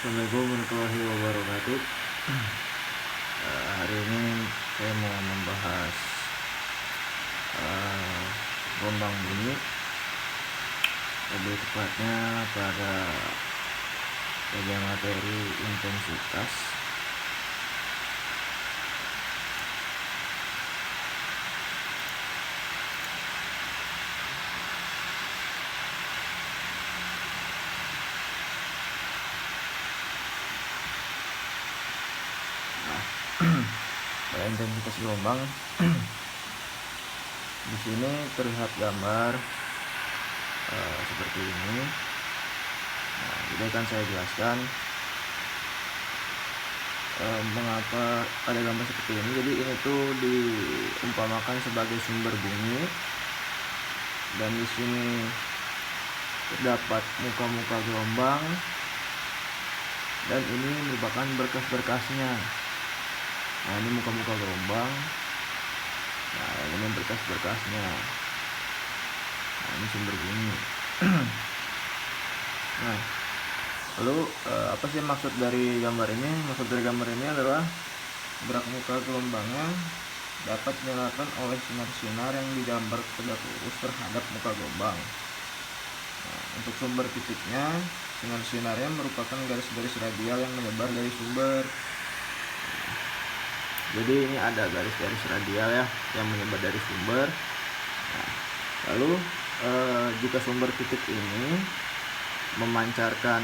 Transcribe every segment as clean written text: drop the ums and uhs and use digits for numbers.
Assalamualaikum warahmatullahi wabarakatuh. Hari ini saya mau membahas gelombang bunyi, lebih tepatnya pada bagian materi intensitas. Pada intensitas gelombang di sini terlihat gambar seperti ini. Jadi akan saya jelaskan mengapa ada gambar seperti ini. Jadi ini tuh diumpamakan sebagai sumber bunyi, dan di sini terdapat muka-muka gelombang, dan ini merupakan berkas-berkasnya. Nah, ini muka-muka gelombang. Nah, ini berkas-berkasnya. Nah, ini sumber bunyi. Nah, lalu apa sih maksud dari gambar ini? Maksud dari gambar ini adalah gerak muka gelombangnya dapat dinyalakan oleh sinar-sinar yang digambar tegak lurus terhadap muka gelombang. Nah, untuk sumber titiknya, sinar-sinarnya merupakan garis-garis radial yang menyebar dari sumber. Jadi ini ada garis-garis radial ya yang menyebar dari sumber. Nah, lalu jika sumber titik ini memancarkan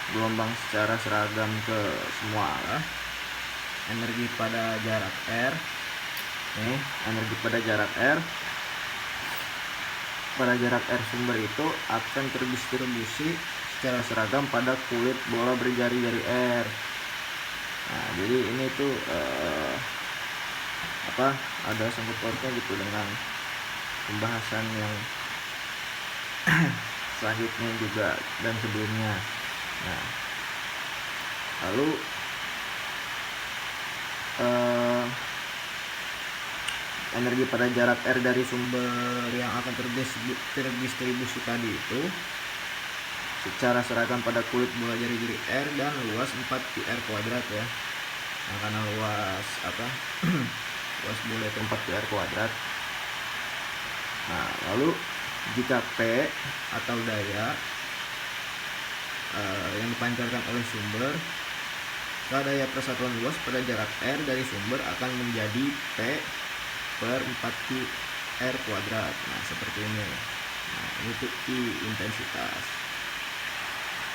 gelombang secara seragam ke semua arah, energi pada jarak r, energi pada jarak r sumber itu akan terdistribusi secara seragam pada kulit bola berjari-jari r. Nah, jadi ini tuh ada sangkut pautnya gitu dengan pembahasan yang selanjutnya juga dan sebelumnya. Nah, lalu energi pada jarak r dari sumber yang akan terdistribusi tadi itu secara seragam pada kulit bola jari-jari R dan luas 4πr kuadrat ya. Nah, karena luas luas bola itu 4πr kuadrat. Nah, lalu jika P atau daya yang dipancarkan oleh sumber, maka daya persatuan luas pada jarak R dari sumber akan menjadi P per 4πr kuadrat. Nah, seperti ini. Nah, ini tuh I intensitas.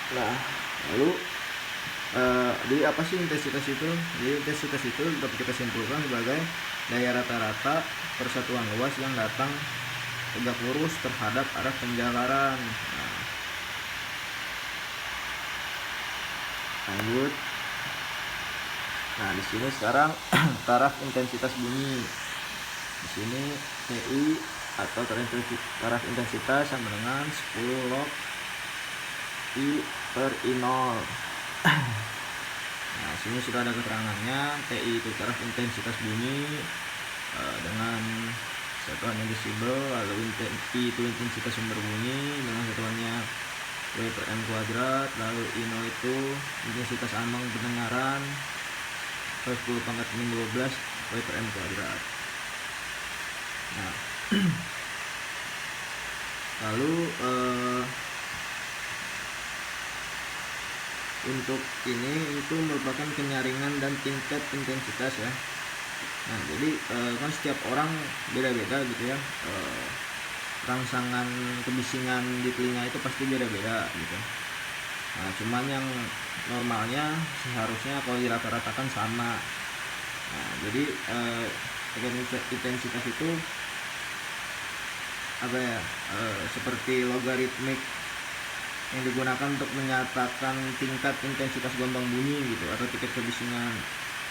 Nah, lalu jadi apa sih intensitas itu? Jadi intensitas itu dapat kita simpulkan sebagai daya rata-rata persatuan luas yang datang tegak lurus terhadap arah penjalaran. Nah, lanjut. Nah, di sini sekarang taraf intensitas bunyi. Di sini TI atau taraf intensitas sama dengan 10 log I per I0. Nah, sini sudah ada keterangannya. TI itu taraf intensitas bunyi dengan satuannya desibel, lalu I itu intensitas sumber bunyi dengan satuannya W per M kuadrat, lalu I0 itu intensitas ambang pendengaran per 10 pangkat min 12 W per M kuadrat. Nah, lalu untuk ini itu merupakan penyaringan dan tingkat intensitas ya. Nah, jadi kan setiap orang beda-beda gitu ya. Rangsangan kebisingan di telinga itu pasti beda-beda gitu. Nah, cuman yang normalnya seharusnya kalau dirata-ratakan sama. Nah, jadi intensitas itu seperti logaritmik yang digunakan untuk menyatakan tingkat intensitas gelombang bunyi gitu, atau tingkat kebisingan,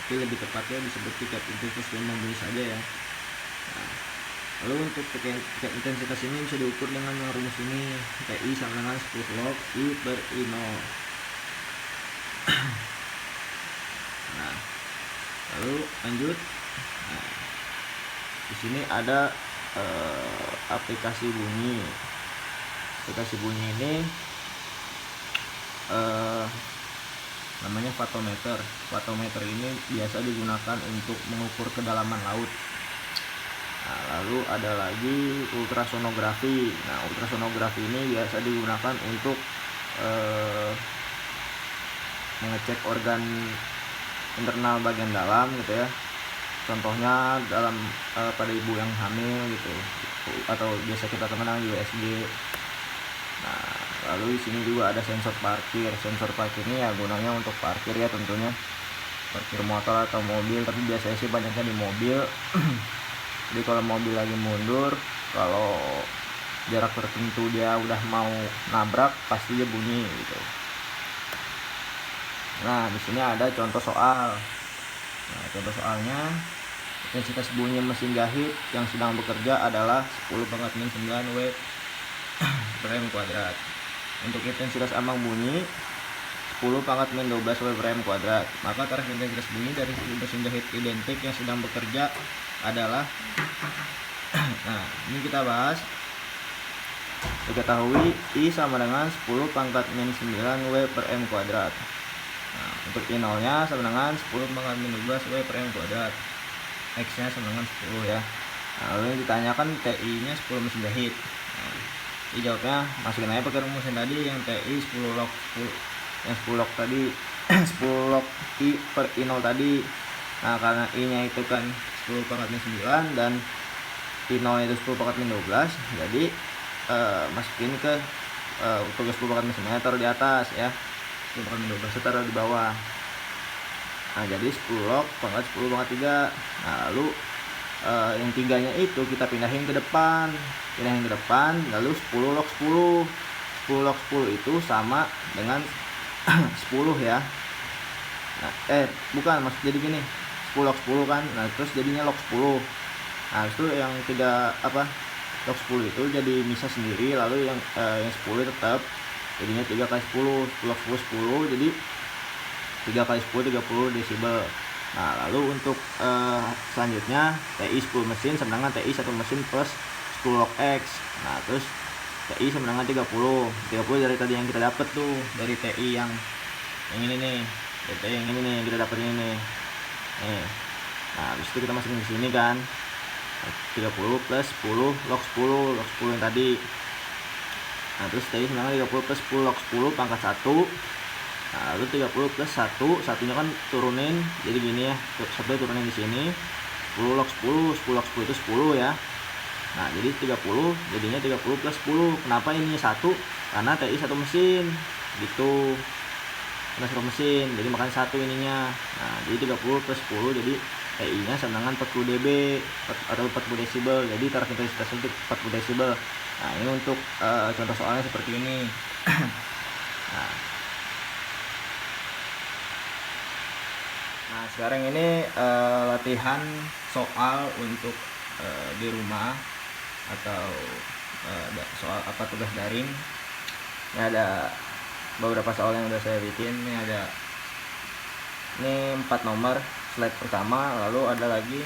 tapi lebih tepatnya disebut tingkat intensitas gelombang bunyi saja ya. Nah, lalu untuk tingkat intensitas ini bisa diukur dengan rumus ini, TI sama dengan 10 log I per I0. Nah, lalu lanjut. Nah, di sini ada aplikasi bunyi. Aplikasi bunyi ini namanya vatometer. Vatometer ini biasa digunakan untuk mengukur kedalaman laut. Nah, lalu ada lagi ultrasonografi. Nah, ultrasonografi ini biasa digunakan untuk mengecek organ internal bagian dalam gitu ya. Contohnya dalam pada ibu yang hamil gitu, atau biasa kita kenal USG. Nah, lalu di sini juga ada sensor parkir. Sensor parkir ini ya gunanya untuk parkir ya tentunya, parkir motor atau mobil, tapi biasanya sih banyaknya di mobil. Jadi kalau mobil lagi mundur, kalau jarak tertentu dia udah mau nabrak, pasti dia bunyi gitu. Nah, di sini ada contoh soal. Nah, contoh soalnya, intensitas bunyi mesin jahit yang sedang bekerja adalah 10⁻⁹ W per M kuadrat. Untuk intensitas ambang bunyi 10⁻12 W per M kuadrat. Maka taraf intensitas bunyi dari mesin jahit identik yang sedang bekerja adalah nah, ini kita bahas. Diketahui I sama dengan 10⁻⁹ W per M kuadrat. Nah, untuk I0 nya sama dengan 10⁻12 W per M kuadrat. X nya sama dengan 10 ya. Nah, lalu yang ditanyakan TI nya 10 mesin jahit. Nah, jawabnya masukin aja pakai rumus yang tadi, yang TI 10 log 10, yang 10 log tadi 10 log I per I0 tadi. Nah, karena I nya itu kan 10⁻⁹ dan I0 itu 10⁻12, jadi masukin ke tugas 10⁻⁹ taruh di atas ya, 10⁻12 taruh di bawah. Nah, jadi 10 log pangkat 10⁻3. Nah, lalu yang tiganya itu kita pindahin ke depan, lalu 10 log 10. 10 log 10 itu sama dengan 10 ya. Nah, bukan, maksud jadi gini, 10 log 10 kan. Nah, terus jadinya log 10. Nah, itu yang log 10 itu jadi misah sendiri, lalu yang 10 tetap jadinya 3 kali 10. 10 log 10 10, jadi 3 kali 10 30 desibel. Nah, lalu untuk selanjutnya TI 10 mesin sama dengan TI 1 mesin plus 10 log X. Nah, terus TI sama dengan 30 dari tadi yang kita dapat tuh, dari TI yang ini nih, dari TI yang ini nih kita dapat ini nih. Nah, habis itu kita masukin di sini kan, 30 plus 10 log 10 yang tadi. Nah, terus TI sama dengan 30 plus 10 log 10 pangkat 1. Nah, lalu 30 plus 1, satunya kan turunin, jadi gini ya, satu turunin di sini, 10 log 10 itu 10 ya. Nah, jadi 30, jadinya 30 plus 10. Kenapa ini 1? Karena TI 1 mesin gitu, karena 1 mesin, jadi makan 1 ininya. Nah, jadi 30 plus 10, jadi TI nya sama dengan 40 dB atau 40 desibel, jadi taraf intensitasnya itu 40 desibel. Nah, ini untuk contoh soalnya seperti ini. Nah, sekarang ini latihan soal untuk di rumah atau soal tugas daring. Ini ada beberapa soal yang udah saya bikin. Ini 4 nomor slide pertama, lalu ada lagi.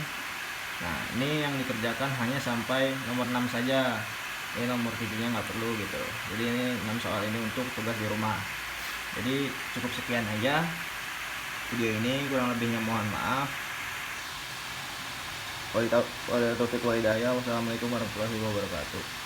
Nah, ini yang dikerjakan hanya sampai nomor 6 saja. Ini nomor 7-nya nggak perlu gitu. Jadi ini 6 soal ini untuk tugas di rumah. Jadi cukup sekian aja video ini, kurang lebihnya mohon maaf. Wassalamualaikum warahmatullahi wabarakatuh.